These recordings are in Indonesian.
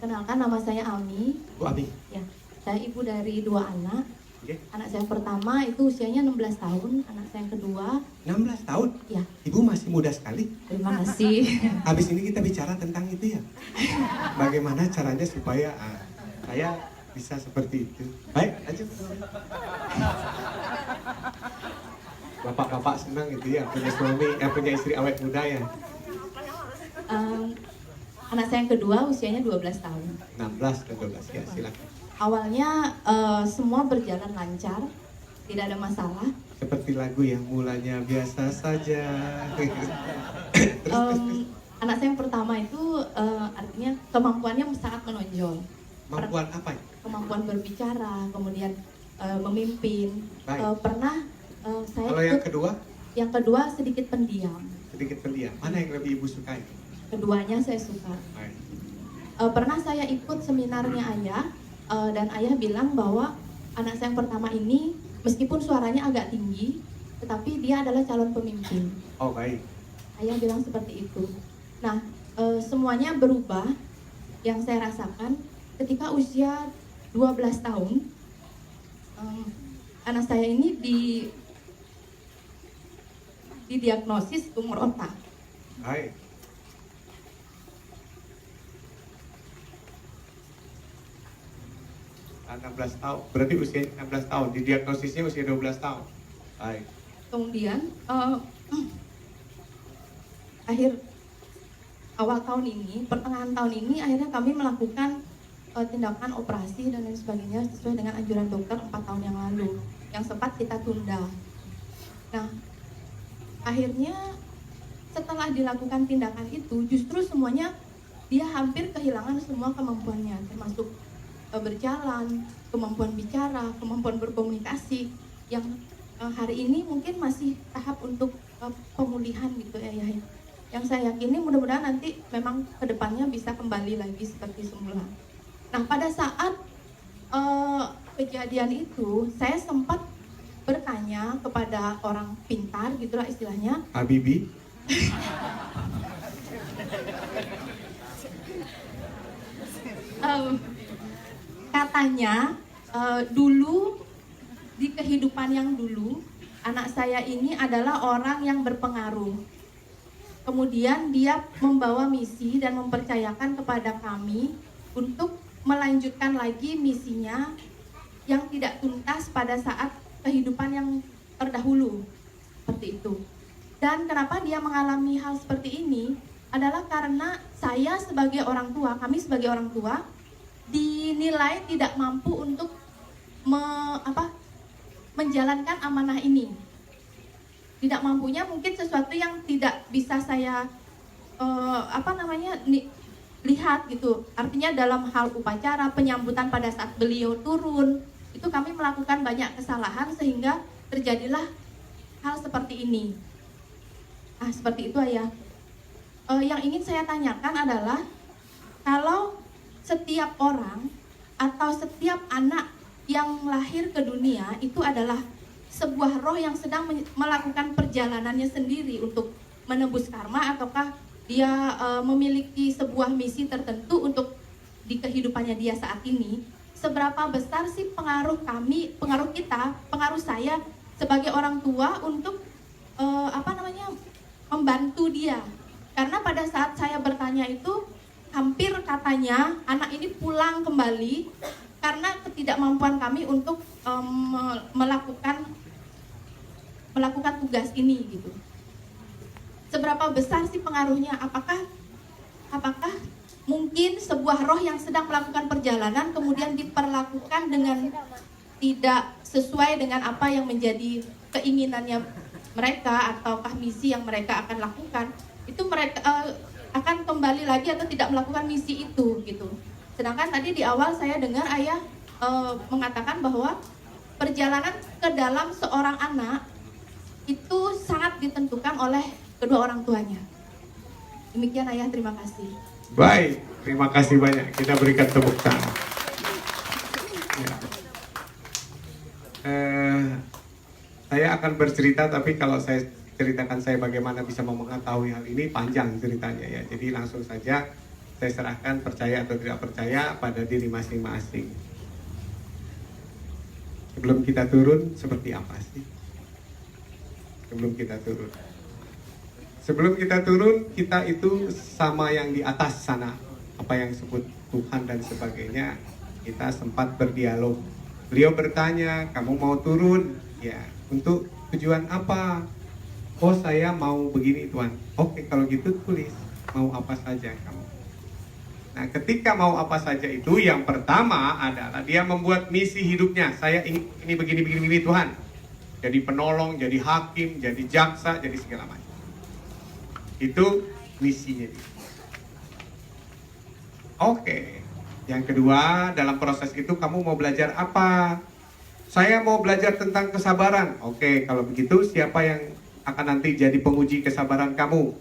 Perkenalkan, nama saya Ami. Bu Ami. Ya, saya ibu dari 2 anak. Oke. Anak saya pertama itu usianya 16 tahun, anak saya yang kedua. 16 tahun? Ya, Ibu masih muda sekali. terima kasih. Habis ini kita bicara tentang itu ya. Bagaimana caranya supaya saya bisa seperti itu. Baik, lanjut. Bapak-bapak senang gitu ya, punya suami, punya istri awet muda ya. Anak saya yang kedua usianya 12 tahun. 16 dan 12 ya, silakan. Awalnya semua berjalan lancar, tidak ada masalah. Seperti lagu yang mulanya biasa saja. Anak saya yang pertama itu artinya kemampuannya sangat menonjol. Kemampuan apa ya? Kemampuan berbicara, kemudian memimpin. Baik. Pernah saya Kalau yang kedua? Yang kedua sedikit pendiam. Sedikit pendiam. Mana yang lebih ibu sukai? Keduanya saya suka. Baik. Pernah saya ikut seminarnya ayah, dan ayah bilang bahwa anak saya yang pertama ini meskipun suaranya agak tinggi, tetapi dia adalah calon pemimpin. Oh baik. Ayah bilang seperti itu. Nah, semuanya berubah yang saya rasakan ketika usia 12 tahun. Anak saya ini didiagnosis tumor otak. Baik. 16 tahun, berarti usia 16 tahun, didiagnosisnya usia 12 tahun. Baik. Kemudian awal tahun ini, pertengahan tahun ini akhirnya kami melakukan tindakan operasi dan lain sebagainya sesuai dengan anjuran dokter 4 tahun yang lalu yang sempat kita tunda. Nah, akhirnya setelah dilakukan tindakan itu justru semuanya dia hampir kehilangan semua kemampuannya, termasuk berjalan, kemampuan bicara, kemampuan berkomunikasi yang hari ini mungkin masih tahap untuk pemulihan gitu ya. Yang saya yakini mudah-mudahan nanti memang kedepannya bisa kembali lagi seperti semula. Nah, pada saat kejadian itu saya sempat bertanya kepada orang pintar gitulah istilahnya. Habibi. Katanya dulu di kehidupan yang dulu anak saya ini adalah orang yang berpengaruh. Kemudian dia membawa misi dan mempercayakan kepada kami untuk melanjutkan lagi misinya yang tidak tuntas pada saat kehidupan yang terdahulu. Seperti itu. Dan kenapa dia mengalami hal seperti ini adalah karena saya sebagai orang tua, kami sebagai orang tua dinilai tidak mampu untuk menjalankan amanah ini. Tidak mampunya mungkin sesuatu yang tidak bisa saya lihat gitu. Artinya dalam hal upacara, penyambutan pada saat beliau turun, itu kami melakukan banyak kesalahan sehingga terjadilah hal seperti ini. Ah, seperti itu ayah. Yang ingin saya tanyakan adalah kalau setiap orang atau setiap anak yang lahir ke dunia itu adalah sebuah roh yang sedang melakukan perjalanannya sendiri untuk menembus karma, ataukah dia memiliki sebuah misi tertentu untuk di kehidupannya dia saat ini. Seberapa besar sih pengaruh kita, pengaruh saya sebagai orang tua untuk membantu dia. Karena pada saat saya bertanya itu hampir katanya anak ini pulang kembali karena ketidakmampuan kami untuk melakukan tugas ini gitu. Seberapa besar sih pengaruhnya? Apakah mungkin sebuah roh yang sedang melakukan perjalanan kemudian diperlakukan dengan tidak sesuai dengan apa yang menjadi keinginannya mereka ataukah misi yang mereka akan lakukan, itu mereka akan kembali lagi atau tidak melakukan misi itu gitu. Sedangkan tadi di awal saya dengar ayah mengatakan bahwa perjalanan ke dalam seorang anak itu sangat ditentukan oleh kedua orang tuanya. Demikian ayah, terima kasih. Baik, terima kasih banyak. Kita berikan tepuk tangan. Ya. Saya akan bercerita, tapi kalau saya ceritakan saya bagaimana bisa mengetahui hal ini panjang ceritanya ya. Jadi langsung saja saya serahkan percaya atau tidak percaya pada diri masing-masing. Sebelum kita turun, seperti apa sih? Sebelum kita turun. Sebelum kita turun, kita itu sama yang di atas sana. Apa yang disebut Tuhan dan sebagainya, kita sempat berdialog. Beliau bertanya, kamu mau turun? Ya, untuk tujuan apa? Oh, saya mau begini Tuhan. Oke, kalau gitu tulis. Mau apa saja kamu. Nah, ketika mau apa saja itu, yang pertama adalah dia membuat misi hidupnya. Saya ingin ini begini Tuhan. Jadi penolong, jadi hakim, jadi jaksa, jadi segala macam. Itu misinya dia. Oke. Yang kedua, dalam proses itu kamu mau belajar apa? Saya mau belajar tentang kesabaran. Oke, kalau begitu siapa yang akan nanti jadi penguji kesabaran kamu?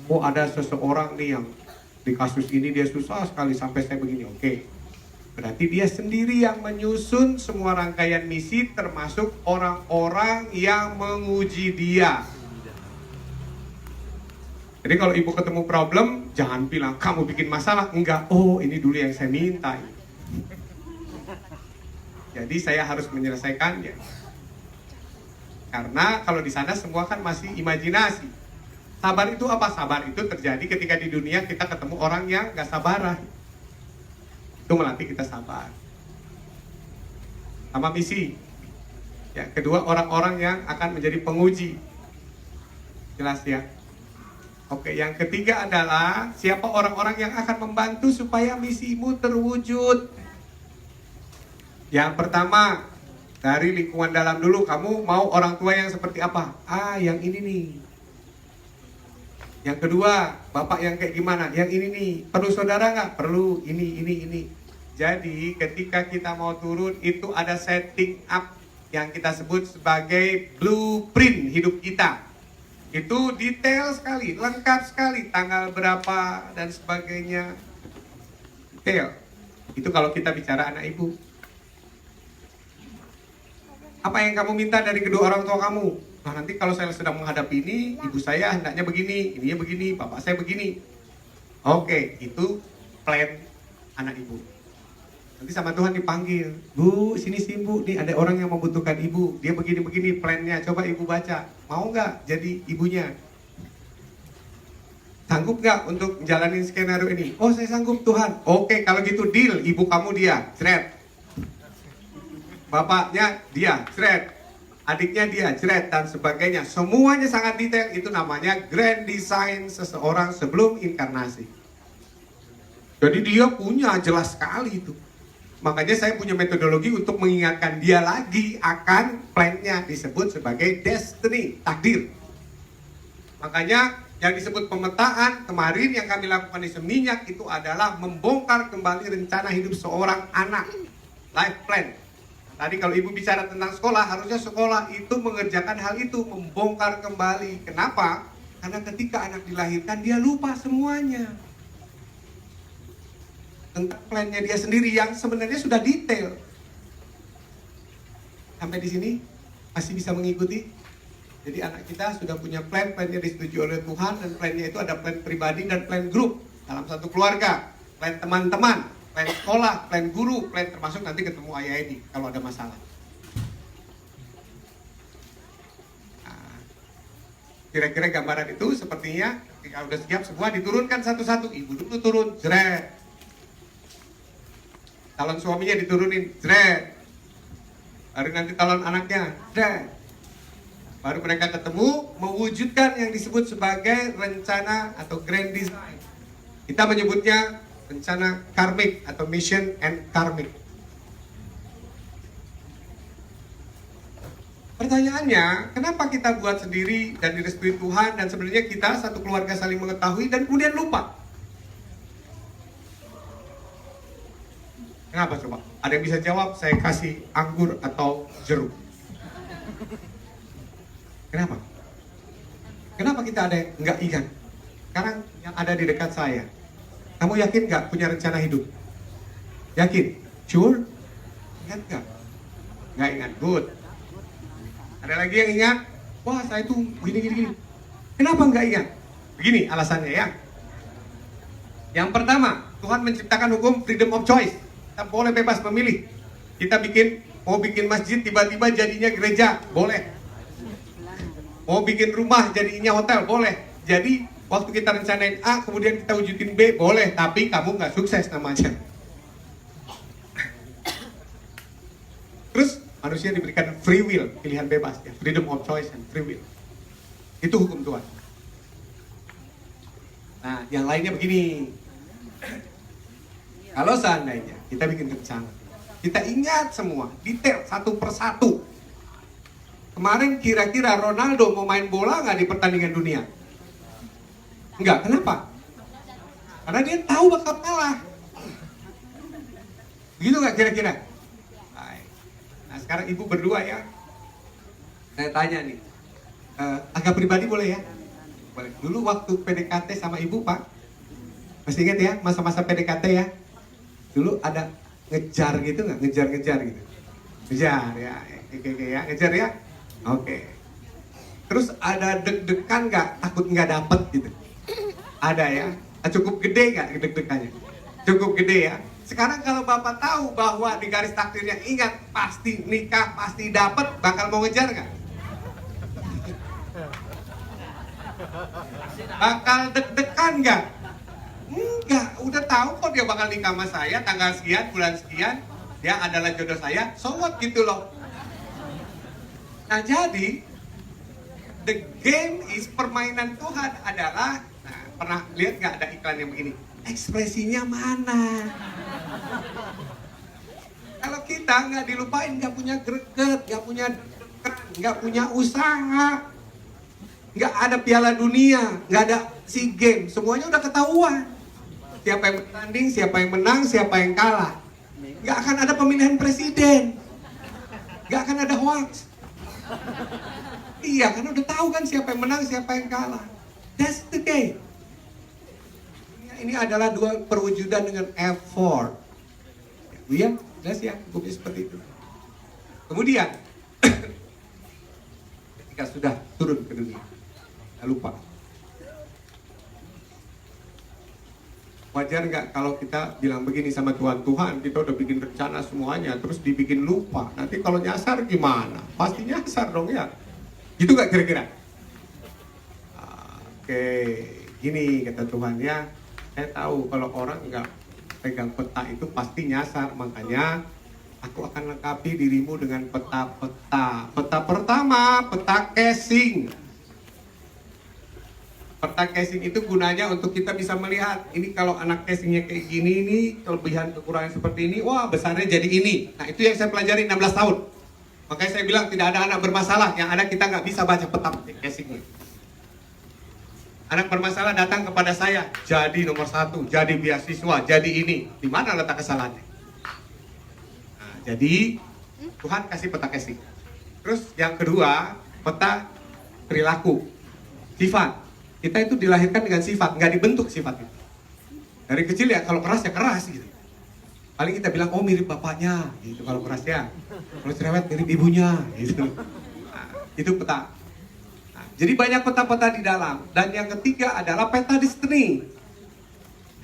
Oh, ada seseorang nih yang di kasus ini dia susah sekali sampai saya begini. Oke. Berarti dia sendiri yang menyusun semua rangkaian misi termasuk orang-orang yang menguji dia. Jadi kalau ibu ketemu problem, jangan bilang kamu bikin masalah. Enggak, oh ini dulu yang saya minta. Jadi saya harus menyelesaikannya. Karena kalau di sana semua kan masih imajinasi. Sabar itu apa? Sabar itu terjadi ketika di dunia kita ketemu orang yang gak sabaran. Itu melatih kita sabar. Sama misi. Ya, kedua, orang-orang yang akan menjadi penguji. Jelas ya? Oke, yang ketiga adalah siapa orang-orang yang akan membantu supaya misimu terwujud. Yang pertama, dari lingkungan dalam dulu, kamu mau orang tua yang seperti apa? Ah, yang ini nih. Yang kedua, bapak yang kayak gimana? Yang ini nih, perlu saudara nggak? Perlu, ini. Jadi ketika kita mau turun itu ada setting up yang kita sebut sebagai blueprint hidup kita. Itu detail sekali, lengkap sekali, tanggal berapa dan sebagainya. Detail. Itu kalau kita bicara anak ibu. Apa yang kamu minta dari kedua orang tua kamu? Nah, nanti kalau saya sedang menghadapi ini, ibu saya hendaknya begini, ininya begini, bapak saya begini. Oke, itu plan anak ibu. Nanti sama Tuhan dipanggil, Bu, sini sih Bu, nih ada orang yang membutuhkan ibu. Dia begini-begini plannya, coba ibu baca. Mau nggak jadi ibunya? Sanggup nggak untuk jalanin skenario ini? Oh, saya sanggup Tuhan. Oke, kalau gitu deal, ibu kamu dia, cret. Bapaknya dia, cret. Adiknya dia, cret, dan sebagainya. Semuanya sangat detail. Itu namanya grand design seseorang sebelum inkarnasi. Jadi dia punya jelas sekali itu. Makanya saya punya metodologi untuk mengingatkan dia lagi akan plan-nya, disebut sebagai destiny, takdir. Makanya yang disebut pemetaan kemarin yang kami lakukan di Seminyak itu adalah membongkar kembali rencana hidup seorang anak, life plan. Tadi kalau ibu bicara tentang sekolah, harusnya sekolah itu mengerjakan hal itu, membongkar kembali. Kenapa? Karena ketika anak dilahirkan dia lupa semuanya tentang plannya dia sendiri yang sebenarnya sudah detail. Sampai di sini masih bisa mengikuti? Jadi anak kita sudah punya plannya disetujui oleh Tuhan, dan plannya itu ada plan pribadi dan plan grup dalam satu keluarga, plan teman-teman, plan sekolah, plan guru, plan termasuk nanti ketemu ayah ini kalau ada masalah. Nah, kira-kira gambaran itu sepertinya ketika udah siap semua diturunkan satu-satu. Ibu dulu turun, jret. Calon suaminya diturunin, jret. Baru nanti calon anaknya, jret. Baru mereka ketemu, mewujudkan yang disebut sebagai rencana atau grand design. Kita menyebutnya rencana karmik atau mission and karmik. Pertanyaannya, kenapa kita buat sendiri dan direstui Tuhan dan sebenarnya kita satu keluarga saling mengetahui dan kemudian lupa? Kenapa coba? Ada yang bisa jawab? Saya kasih anggur atau jeruk. Kenapa? Kenapa kita ada yang nggak ingat? Sekarang yang ada di dekat saya, kamu yakin nggak punya rencana hidup? Yakin? Sure? Ingat nggak? Nggak ingat. Good. Ada lagi yang ingat? Wah, saya tuh begini. Kenapa nggak ingat? Begini alasannya ya. Yang pertama, Tuhan menciptakan hukum freedom of choice. Kita boleh bebas memilih. Kita mau bikin masjid, tiba-tiba jadinya gereja, boleh. Mau bikin rumah, jadinya hotel, boleh. Jadi, waktu kita rencanain A, kemudian kita wujudin B, boleh. Tapi kamu nggak sukses namanya. Terus, manusia diberikan free will, pilihan bebas. Ya, freedom of choice and free will. Itu hukum Tuhan. Nah, yang lainnya begini. Kalau seandainya kita bikin rencana, kita ingat semua, detail satu persatu. Kemarin kira-kira Ronaldo mau main bola nggak di pertandingan dunia? Enggak, kenapa? Karena dia tahu bakal kalah. Begitu nggak kira-kira? Nah, sekarang ibu berdua ya. Saya tanya nih, agak pribadi boleh ya? Boleh. Dulu waktu PDKT sama ibu, Pak, masih ingat ya masa-masa PDKT ya? Dulu ada ngejar gitu nggak? Ngejar-ngejar gitu? Ngejar ya, oke ya, ngejar ya? Oke. Terus ada deg-degan nggak? Takut nggak dapet gitu? Ada ya? Cukup gede nggak deg-degannya? Cukup gede ya? Sekarang kalau Bapak tahu bahwa di garis takdirnya ingat pasti nikah, pasti dapet, bakal mau ngejar nggak? Bakal deg-degan nggak? Enggak, udah tahu kok dia bakal nikah sama saya tanggal sekian, bulan sekian, dia adalah jodoh saya, so what gitu loh. Nah jadi, the game is permainan Tuhan adalah, nah pernah lihat nggak ada iklan yang begini? Ekspresinya mana? Kalau kita nggak dilupain, nggak punya greget, nggak punya deg-degan, nggak punya usaha, nggak ada Piala Dunia, nggak ada SEA Games, semuanya udah ketahuan. Siapa yang bertanding, siapa yang menang, siapa yang kalah. Nggak akan ada pemilihan presiden, nggak akan ada hoax. Iya, karena udah tahu kan siapa yang menang, siapa yang kalah. That's the game. Ini adalah dua perwujudan dengan effort. Iya, jelas ya, hukumnya seperti itu. Kemudian, ketika sudah turun ke dunia, lupa. Wajar nggak kalau kita bilang begini sama Tuhan, Tuhan kita udah bikin rencana semuanya, terus dibikin lupa. Nanti kalau nyasar gimana? Pasti nyasar dong ya. Gitu nggak kira-kira? Oke, gini kata Tuhan ya. Saya tahu kalau orang nggak pegang peta itu pasti nyasar. Makanya aku akan lengkapi dirimu dengan peta-peta. Peta pertama, peta casing. Peta casing itu gunanya untuk kita bisa melihat, ini kalau anak casingnya kayak gini, ini kelebihan kekurangan seperti ini, wah besarnya jadi ini. Nah itu yang saya pelajari 16 tahun. Makanya saya bilang tidak ada anak bermasalah, yang ada kita nggak bisa baca peta casingnya. Anak bermasalah datang kepada saya, jadi nomor 1, jadi beasiswa, jadi ini. Di mana letak kesalahannya? Nah, jadi Tuhan kasih peta casing. Terus yang kedua, peta perilaku, sifat. Kita itu dilahirkan dengan sifat, nggak dibentuk sifat itu. Dari kecil ya kalau keras ya keras gitu. Paling kita bilang, oh mirip bapaknya, gitu kalau keras ya. Kalau cerewet mirip ibunya, gitu. Nah, itu peta. Nah, jadi banyak peta-peta di dalam. Dan yang ketiga adalah peta destiny.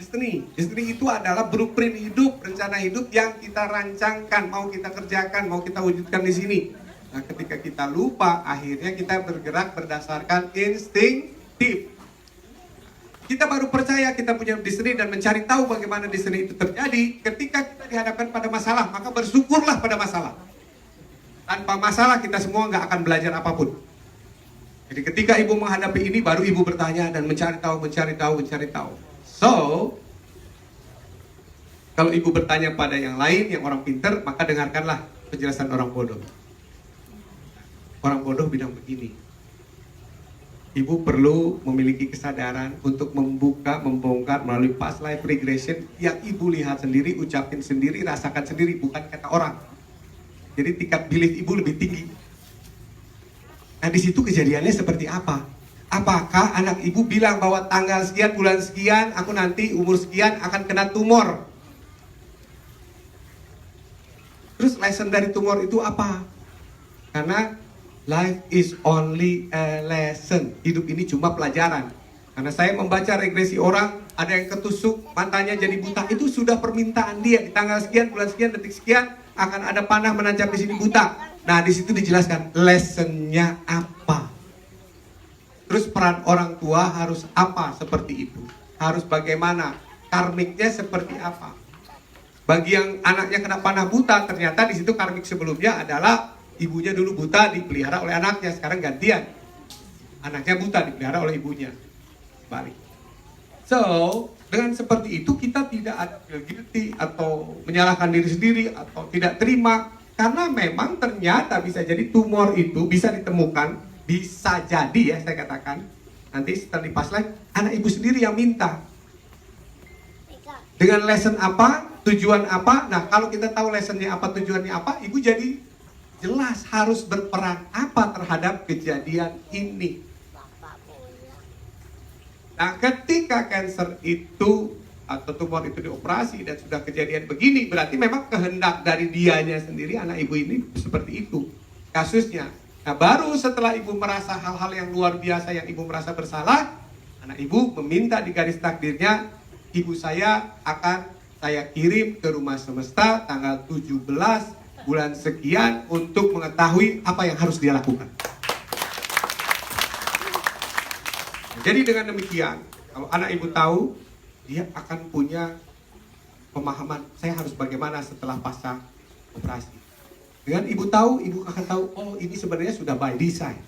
Destiny itu adalah blueprint hidup, rencana hidup yang kita rancangkan, mau kita kerjakan, mau kita wujudkan di sini. Nah, ketika kita lupa, akhirnya kita bergerak berdasarkan insting. Kita baru percaya kita punya destiny dan mencari tahu bagaimana destiny itu terjadi ketika kita dihadapkan pada masalah, maka bersyukurlah pada masalah. Tanpa masalah kita semua nggak akan belajar apapun. Jadi ketika ibu menghadapi ini, baru ibu bertanya dan mencari tahu. So, kalau ibu bertanya pada yang lain, yang orang pintar, maka dengarkanlah penjelasan orang bodoh. Orang bodoh bilang begini, ibu perlu memiliki kesadaran untuk membongkar melalui past life regression yang ibu lihat sendiri, ucapin sendiri, rasakan sendiri, bukan kata orang. Jadi tingkat belief ibu lebih tinggi. Nah di situ kejadiannya seperti apa? Apakah anak ibu bilang bahwa tanggal sekian, bulan sekian, aku nanti umur sekian akan kena tumor? Terus lesson dari tumor itu apa? Karena life is only a lesson. Hidup ini cuma pelajaran. Karena saya membaca regresi orang, ada yang ketusuk, matanya jadi buta, itu sudah permintaan dia. Di tanggal sekian, bulan sekian, detik sekian akan ada panah menancap di sini buta. Nah, di situ dijelaskan lessonnya apa. Terus peran orang tua harus apa seperti itu. Harus bagaimana, karmiknya seperti apa. Bagi yang anaknya kena panah buta, ternyata di situ karmik sebelumnya adalah ibunya dulu buta dipelihara oleh anaknya, sekarang gantian. Anaknya buta dipelihara oleh ibunya. Balik. So, dengan seperti itu kita tidak guilty atau menyalahkan diri sendiri atau tidak terima. Karena memang ternyata bisa jadi tumor itu bisa ditemukan, bisa jadi ya saya katakan. Nanti setelah di pas live, anak ibu sendiri yang minta. Dengan lesson apa, tujuan apa. Nah, kalau kita tahu lessonnya apa, tujuannya apa, ibu jadi jelas harus berperan apa terhadap kejadian ini. Nah, ketika kanker itu atau tumor itu dioperasi dan sudah kejadian begini, berarti memang kehendak dari dianya sendiri, anak ibu ini seperti itu kasusnya. Nah, baru setelah ibu merasa hal-hal yang luar biasa yang ibu merasa bersalah, anak ibu meminta di garis takdirnya, ibu saya akan saya kirim ke rumah semesta tanggal 17 bulan sekian untuk mengetahui apa yang harus dia lakukan. Jadi dengan demikian, kalau anak ibu tahu, dia akan punya pemahaman, saya harus bagaimana setelah pasca operasi. Dengan ibu tahu, ibu akan tahu, oh ini sebenarnya sudah by design.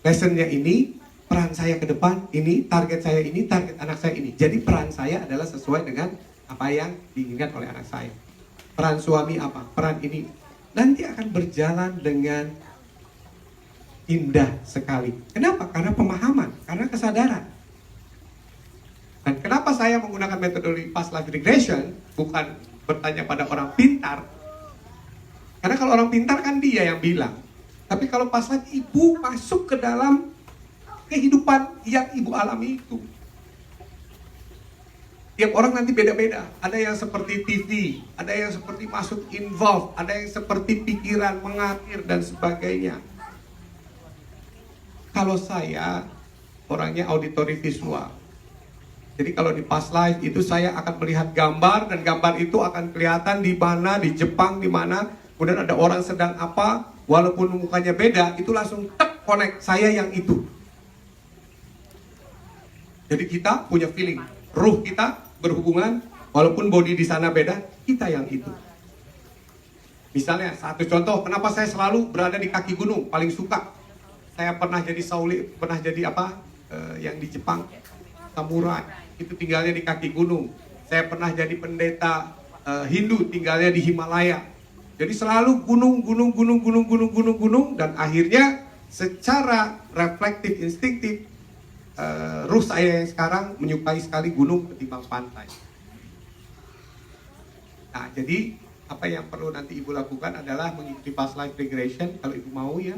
Lessonnya ini, peran saya ke depan, ini, target saya ini, target anak saya ini. Jadi peran saya adalah sesuai dengan apa yang diinginkan oleh anak saya. Peran suami apa? Peran ini. Nanti akan berjalan dengan indah sekali. Kenapa? Karena pemahaman, karena kesadaran. Dan kenapa saya menggunakan metodologi past life regression, bukan bertanya pada orang pintar. Karena kalau orang pintar kan dia yang bilang. Tapi kalau past life, ibu masuk ke dalam kehidupan yang ibu alami itu. Tiap orang nanti beda-beda. Ada yang seperti TV, ada yang seperti masuk involve, ada yang seperti pikiran mengalir dan sebagainya. Kalau saya orangnya auditory visual. Jadi kalau di past life itu saya akan melihat gambar dan gambar itu akan kelihatan di mana, di Jepang di mana, kemudian ada orang sedang apa, walaupun mukanya beda, itu langsung tek connect saya yang itu. Jadi kita punya feeling, ruh kita berhubungan, walaupun body di sana beda, kita yang itu. Misalnya satu contoh, kenapa saya selalu berada di kaki gunung, paling suka. Saya pernah jadi sauli, pernah jadi apa yang di Jepang, samurai, itu tinggalnya di kaki gunung. Saya pernah jadi pendeta Hindu, tinggalnya di Himalaya. Jadi selalu gunung, dan akhirnya secara reflektif, instinktif, ruh saya yang sekarang menyukai sekali gunung ketimbang pantai. Nah, jadi apa yang perlu nanti ibu lakukan adalah mengikuti past life regression kalau ibu mau ya.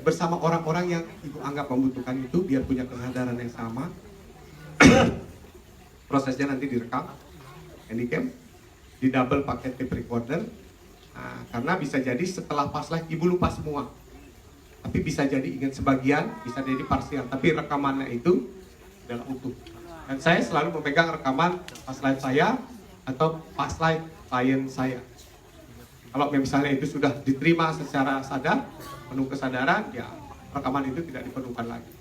Bersama orang-orang yang ibu anggap membutuhkan itu biar punya kesadaran yang sama. Prosesnya nanti direkam, handycam, di double pakai tape recorder. Nah, karena bisa jadi setelah past life ibu lupa semua, tapi bisa jadi ingat sebagian, bisa jadi parsial, tapi rekamannya itu adalah utuh. Dan saya selalu memegang rekaman past life saya atau past life klien saya. Kalau misalnya itu sudah diterima secara sadar, penuh kesadaran, ya rekaman itu tidak diperlukan lagi.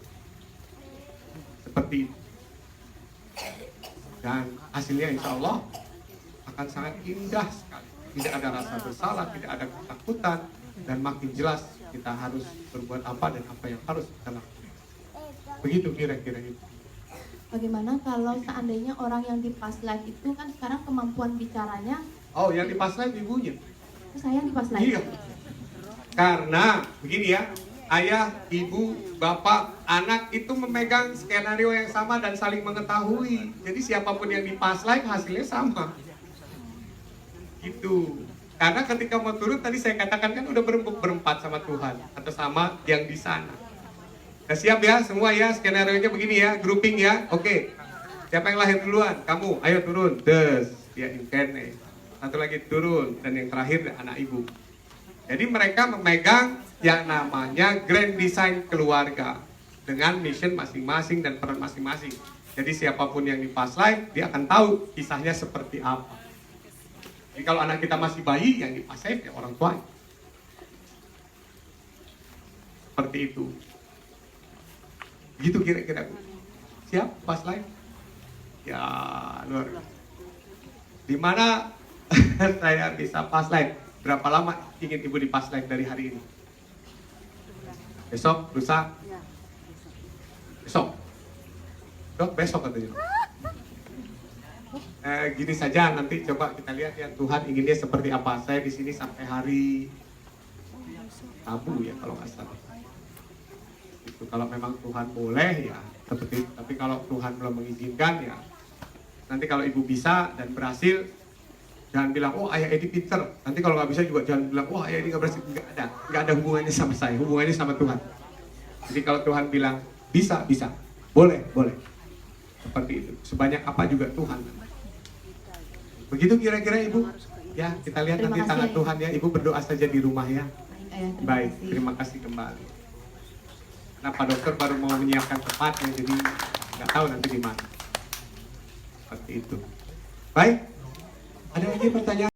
Seperti itu. Dan hasilnya insya Allah akan sangat indah sekali. Tidak ada rasa bersalah, tidak ada ketakutan, dan makin jelas kita harus berbuat apa dan apa yang harus kita lakukan. Begitu kira-kira itu. Bagaimana kalau seandainya orang yang di past life itu kan sekarang kemampuan bicaranya? Oh, yang di past life ibunya. Saya yang di past life. Iya. Karena begini ya, ayah, ibu, bapak, anak itu memegang skenario yang sama dan saling mengetahui. Jadi siapapun yang di past life hasilnya sama. Gitu. Karena ketika mau turun tadi saya katakan kan udah berempat sama Tuhan atau sama yang di sana. Nah, siap ya semua ya, skenario-nya begini ya, grouping ya. Oke. Siapa yang lahir duluan? Kamu, ayo turun. Des, ya inkene. Satu lagi turun dan yang terakhir anak ibu. Jadi mereka memegang yang namanya grand design keluarga dengan mission masing-masing dan peran masing-masing. Jadi siapapun yang di past life, dia akan tahu kisahnya seperti apa. Jadi kalau anak kita masih bayi, yang di past life ya orang tua. Seperti itu. Gitu kira-kira. Siap past life? Ya luar biasa. Dimana saya bisa past life? Berapa lama ingin ibu di past life dari hari ini? Besok, lusa? Besok? Dok, besok katanya. Gini saja, nanti coba kita lihat ya Tuhan inginnya seperti apa. Saya di sini sampai hari Rabu ya kalau nggak salah. Itu kalau memang Tuhan boleh ya seperti itu. Tapi kalau Tuhan belum mengizinkan ya nanti kalau ibu bisa dan berhasil, jangan bilang oh ayah Edi pinter. Nanti kalau nggak bisa juga jangan bilang oh ayah Edi nggak berhasil. Nggak ada hubungannya sama saya, hubungannya sama Tuhan. Jadi kalau Tuhan bilang bisa, boleh. Seperti itu. Sebanyak apa juga Tuhan. Begitu kira-kira ibu. Ya kita lihat Terima nanti kasih, tangan Ayah. Tuhan ya. Ibu berdoa saja di rumah ya. Baik, Ayah, Baik, terima kasih kembali. Nah, Pak Dokter baru mau menyiapkan tempatnya, jadi nggak tahu nanti di mana. Seperti itu. Baik, ada lagi pertanyaan?